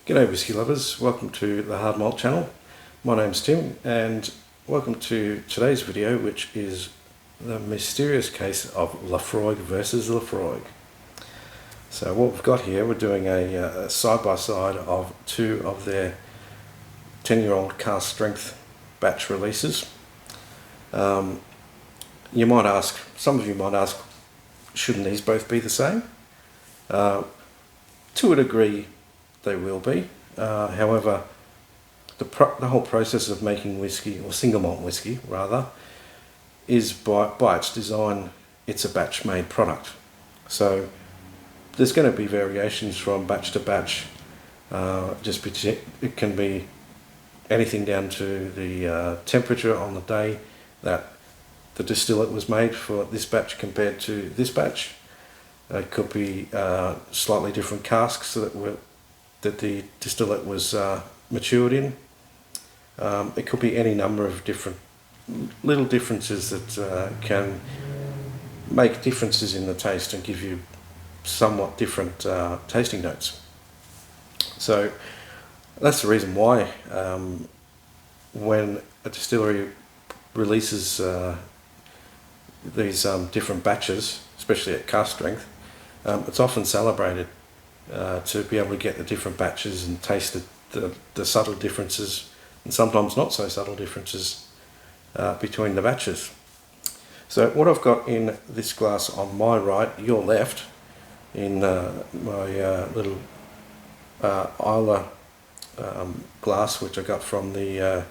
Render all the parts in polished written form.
G'day whisky lovers, welcome to the Hard Malt channel. My name's Tim and welcome to today's video, which is the mysterious case of Laphroaig versus Laphroaig. So what we've got here, we're doing a side-by-side of two of their 10-year-old cask strength batch releases. You might ask, some of you might ask, shouldn't these both be the same? To a degree they will be. However, the whole process of making whisky, or single malt whisky rather, is by its design, it's a batch made product. So there's going to be variations from batch to batch. It can be anything down to the temperature on the day that the distillate was made for this batch compared to this batch. It could be slightly different casks that the distillate was matured in. It could be any number of different little differences that can make differences in the taste and give you somewhat different tasting notes. So that's the reason why when a distillery releases these different batches, especially at cask strength, it's often celebrated to be able to get the different batches and taste the subtle differences, and sometimes not so subtle differences between the batches. So what I've got in this glass on my right, your left, in my little Isla glass, which I got from the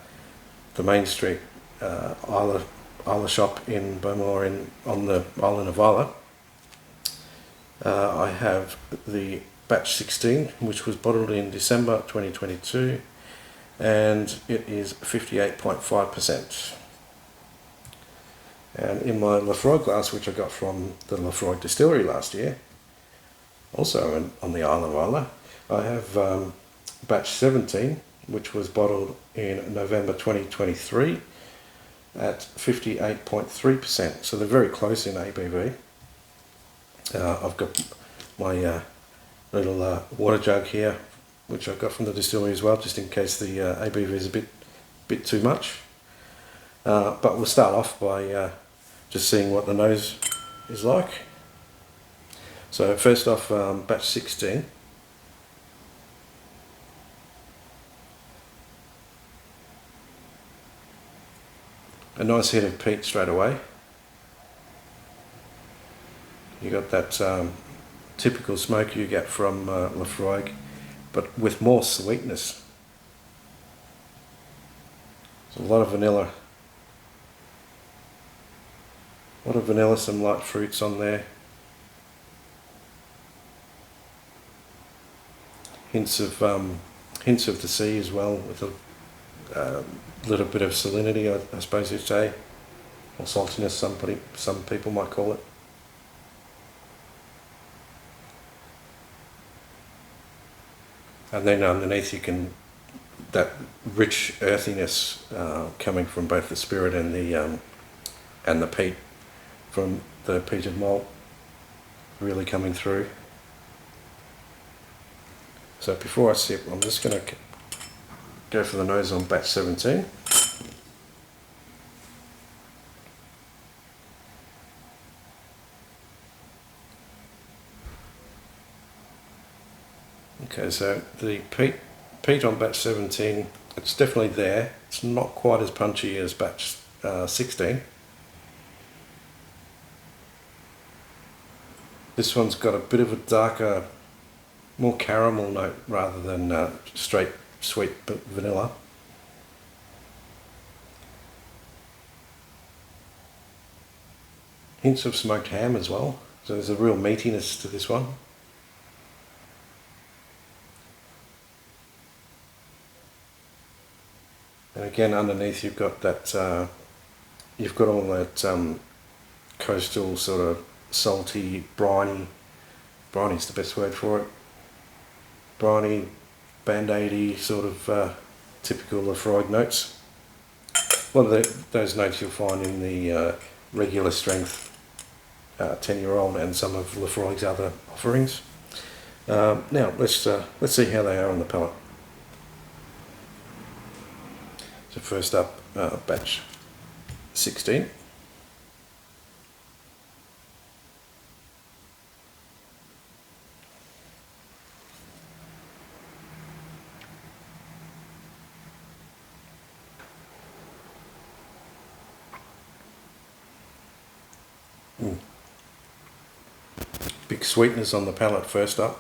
Main Street Isla shop in Beaumont on the island of Isla. I have the batch 16, which was bottled in December 2022, and it is 58.5%. And in my Laphroaig glass, which I got from the Laphroaig distillery last year, also on the Isle of Isla, I have batch 17, which was bottled in November 2023 at 58.3%. So they're very close in ABV. I've got my little water jug here, which I got from the distillery as well, just in case the ABV is a bit too much. But we'll start off by just seeing what the nose is like. So first off, batch 16. A nice hit of peat straight away. You got that typical smoke you get from Laphroaig, but with more sweetness. There's a lot of vanilla. Some light fruits on there. Hints of the sea as well, with a little bit of salinity, I suppose you'd say, or saltiness. Some people might call it. And then underneath that rich earthiness coming from both the spirit and the peat, from the peated malt, really coming through. So before I sip, I'm just going to go for the nose on batch 17. Okay, so the peat on batch 17, it's definitely there. It's not quite as punchy as batch 16. This one's got a bit of a darker, more caramel note rather than straight sweet vanilla. Hints of smoked ham as well, so there's a real meatiness to this one. And again, underneath you've got that, all that coastal sort of salty, briny is the best word for it. Briny, band-aidy sort of typical Laphroaig notes. A lot of those notes you'll find in the regular strength 10-year-old and some of Laphroaig's other offerings. Now let's see how they are on the palate. So first up, batch 16. Big sweetness on the palate first up,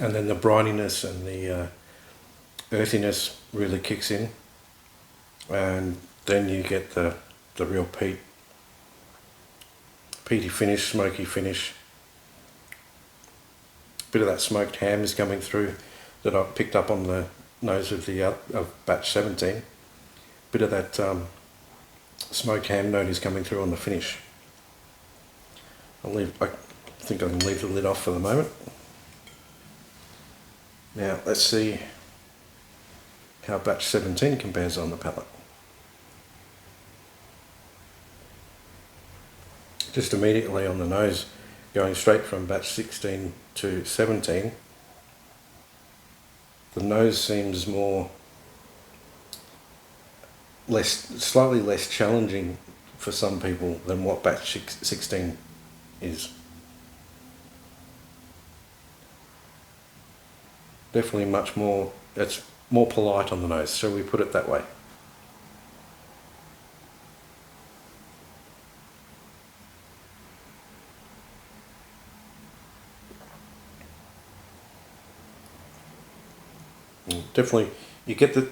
and then the brininess and the earthiness really kicks in, and then you get the real peaty finish, smoky finish. Bit of that smoked ham is coming through that I picked up on the nose of the of batch 17. Bit of that smoked ham note is coming through on the finish. I think I can leave the lid off for the moment. Now let's see how batch 17 compares on the palate. Just immediately on the nose, going straight from batch 16 to 17, the nose seems slightly less challenging for some people than what batch 16 is. Definitely much more, it's more polite on the nose, shall we put it that way. Definitely, you get the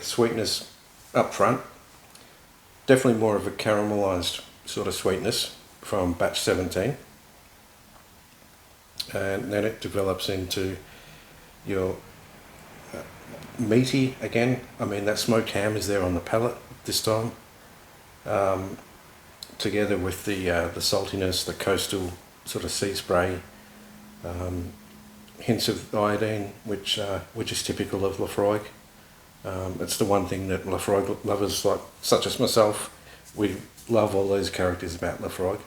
sweetness up front. Definitely more of a caramelized sort of sweetness from batch 17, and then it develops into your meaty again. I mean, that smoked ham is there on the palate this time, together with the saltiness, the coastal sort of sea spray, hints of iodine, which is typical of Laphroaig. It's the one thing that Laphroaig lovers, like such as myself, we love all those characters about Laphroaig.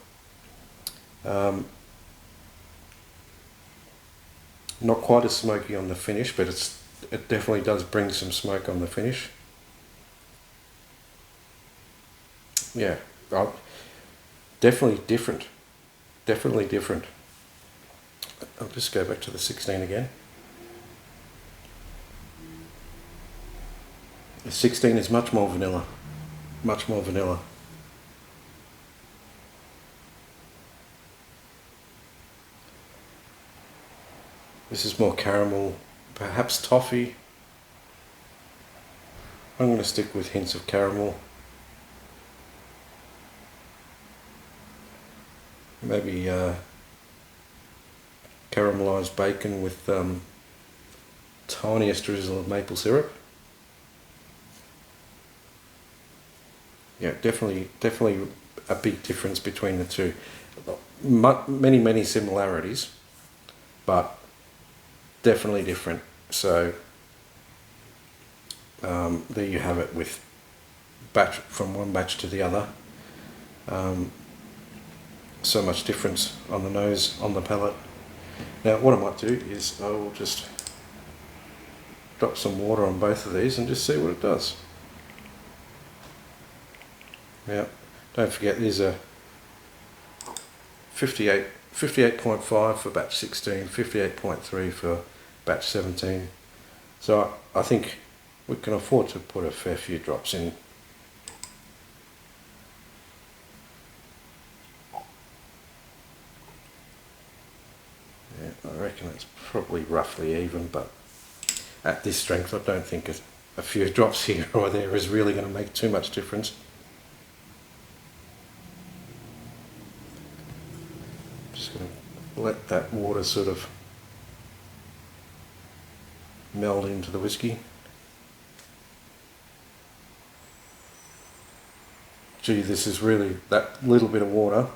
Not quite as smoky on the finish, but it definitely does bring some smoke on the finish. Yeah, definitely different. Definitely different. I'll just go back to the 16 again. The 16 is much more vanilla. Much more vanilla. This is more caramel, perhaps toffee. I'm going to stick with hints of caramel. Maybe caramelized bacon with tiniest drizzle of maple syrup. Yeah, definitely a big difference between the two. Many similarities, but definitely different. So there you have it, with batch from one batch to the other. So much difference on the nose, on the palate. Now what I might do is I will just drop some water on both of these and just see what it does. Now don't forget, these are 58.5 for batch 16, 58.3 for batch 17. So I think we can afford to put a fair few drops in. Yeah, I reckon it's probably roughly even, but at this strength I don't think a few drops here or there is really going to make too much difference. Just going to let that water sort of meld into the whiskey. Gee, this is really, that little bit of water,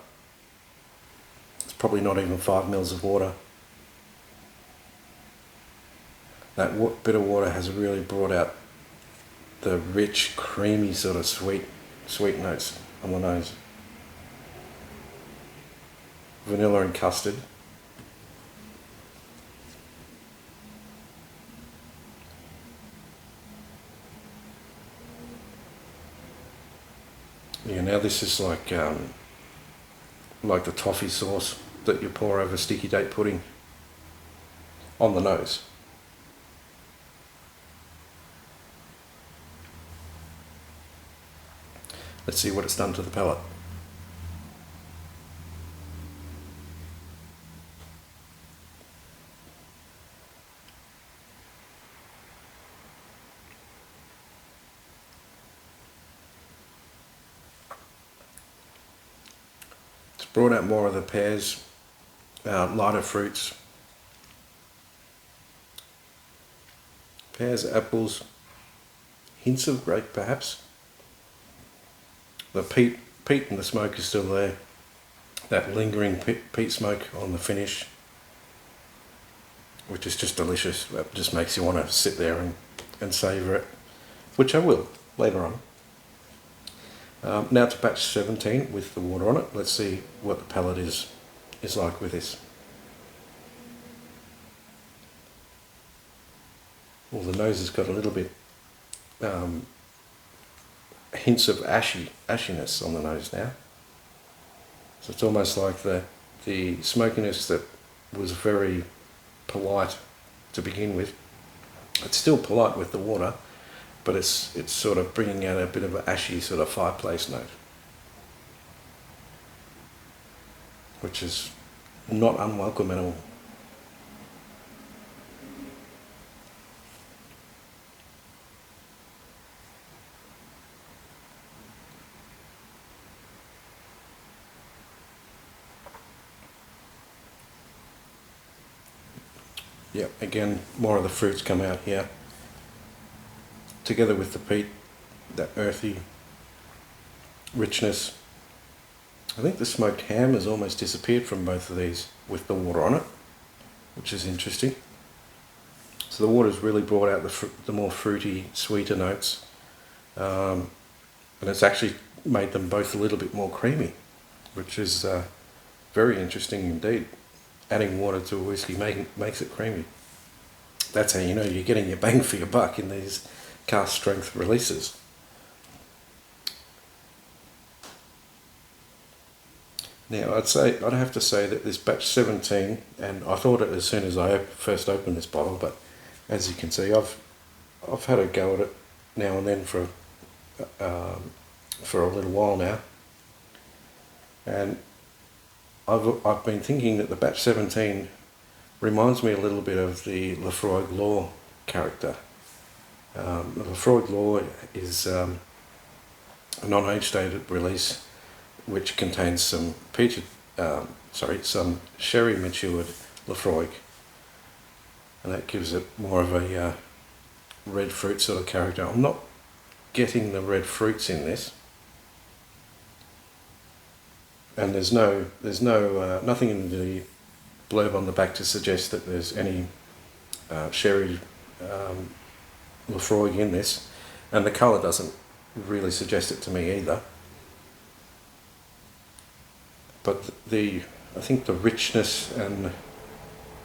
it's probably not even 5 mils of water. That bit of water has really brought out the rich, creamy sort of sweet notes on the nose. vanilla and custard. Yeah, now this is like the toffee sauce that you pour over sticky date pudding on the nose. Let's see what it's done to the palate. It's brought out more of the pears, lighter fruits, pears, apples, hints of grape perhaps. The peat and the smoke is still there. That lingering peat smoke on the finish, which is just delicious. That just makes you want to sit there and savour it, which I will later on. Now to batch 17 with the water on it. Let's see what the palate is like with this. Well, the nose has got a little bit hints of ashiness on the nose now. So it's almost like the smokiness that was very polite to begin with. It's still polite with the water, but it's sort of bringing out a bit of an ashy sort of fireplace note, which is not unwelcome at all. Yeah, again, more of the fruits come out here, together with the peat, that earthy richness. I think the smoked ham has almost disappeared from both of these with the water on it, which is interesting. So the water's really brought out the more fruity, sweeter notes, and it's actually made them both a little bit more creamy, which is very interesting indeed. Adding water to a whiskey makes it creamy. That's how you know you're getting your bang for your buck in these cask strength releases. Now I'd have to say that this batch 17, and I thought it as soon as I first opened this bottle, but as you can see, I've had a go at it now and then for a little while now, and I've been thinking that the batch 17 reminds me a little bit of the Laphroaig Law character. The Laphroaig Law is a non-age dated release which contains some some sherry matured Laphroaig, and that gives it more of a red fruit sort of character. I'm not getting the red fruits in this. And there's nothing in the blurb on the back to suggest that there's any sherry Laphroaig in this, and the colour doesn't really suggest it to me either. But I think the richness, and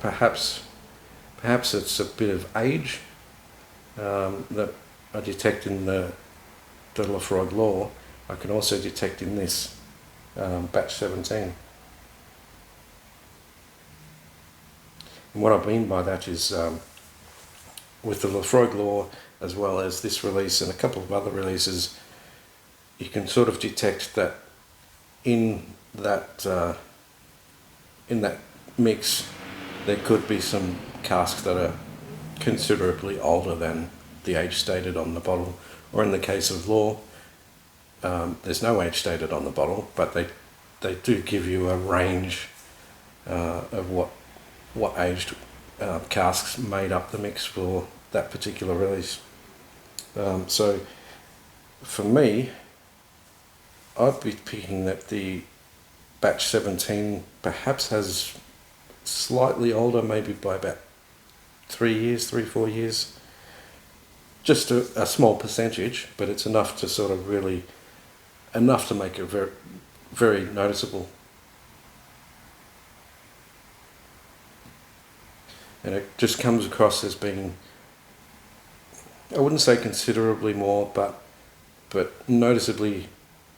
perhaps it's a bit of age that I detect in the Laphroaig Law. I can also detect in this batch 17. And what I mean by that is with the Laphroaig Law, as well as this release and a couple of other releases, you can sort of detect that in that mix there could be some casks that are considerably older than the age stated on the bottle, or in the case of Law, there's no age stated on the bottle, but they do give you a range of what aged casks made up the mix for that particular release. So for me, I'd be picking that the batch 17 perhaps has slightly older, maybe by about 3-4 years. Just a small percentage, but it's enough to sort of enough to make it very, very noticeable. and it just comes across as being, I wouldn't say considerably more, but noticeably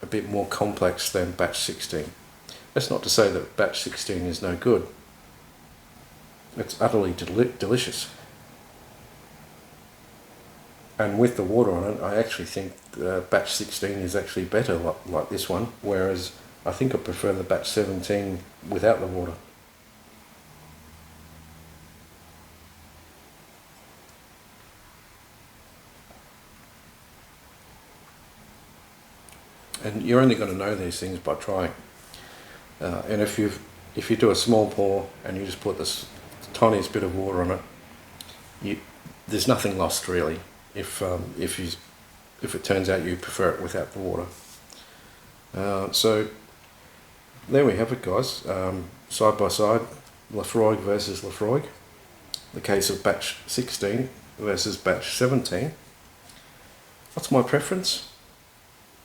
a bit more complex than batch 16. That's not to say that batch 16 is no good. It's utterly delicious. And with the water on it, I actually think batch 16 is actually better like this one, whereas I think I prefer the batch 17 without the water. And you're only going to know these things by trying. And if you do a small pour and you just put this tiniest bit of water on it, there's nothing lost really. If it turns out you prefer it without the water. So there we have it, guys. Side by side, Laphroaig versus Laphroaig. The case of batch 16 versus batch 17. What's my preference?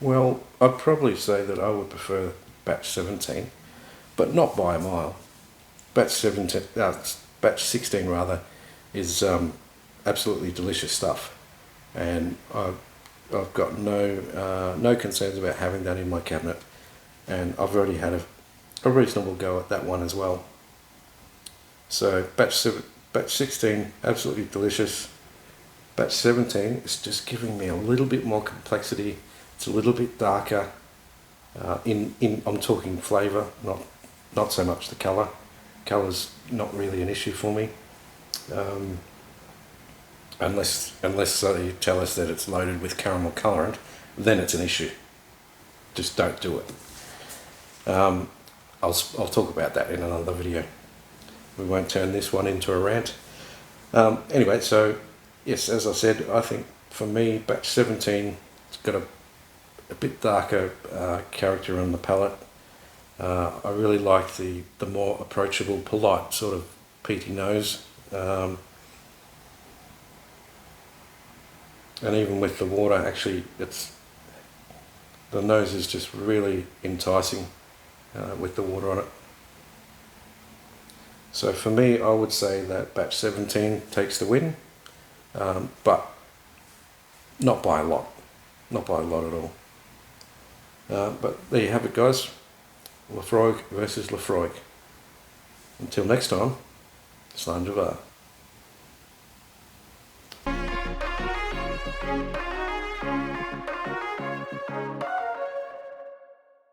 Well, I'd probably say that I would prefer batch 17, but not by a mile. Batch 16 rather, is absolutely delicious stuff, and I've got no concerns about having that in my cabinet, and I've already had a reasonable go at that one as well. So batch 16, absolutely delicious. Batch 17 is just giving me a little bit more complexity. It's a little bit darker. I'm talking flavour, not so much the colour. Colour's not really an issue for me, unless you tell us that it's loaded with caramel colourant, then it's an issue. Just don't do it. I'll talk about that in another video. We won't turn this one into a rant. Anyway, so yes, as I said, I think for me, batch 17, it's got a bit darker character on the palate. I really like the more approachable, polite sort of peaty nose. And even with the water, actually, the nose is just really enticing with the water on it. So for me, I would say that batch 17 takes the win, but not by a lot. Not by a lot at all. But there you have it, guys. Laphroaig versus Laphroaig. Until next time, Slán de bhar.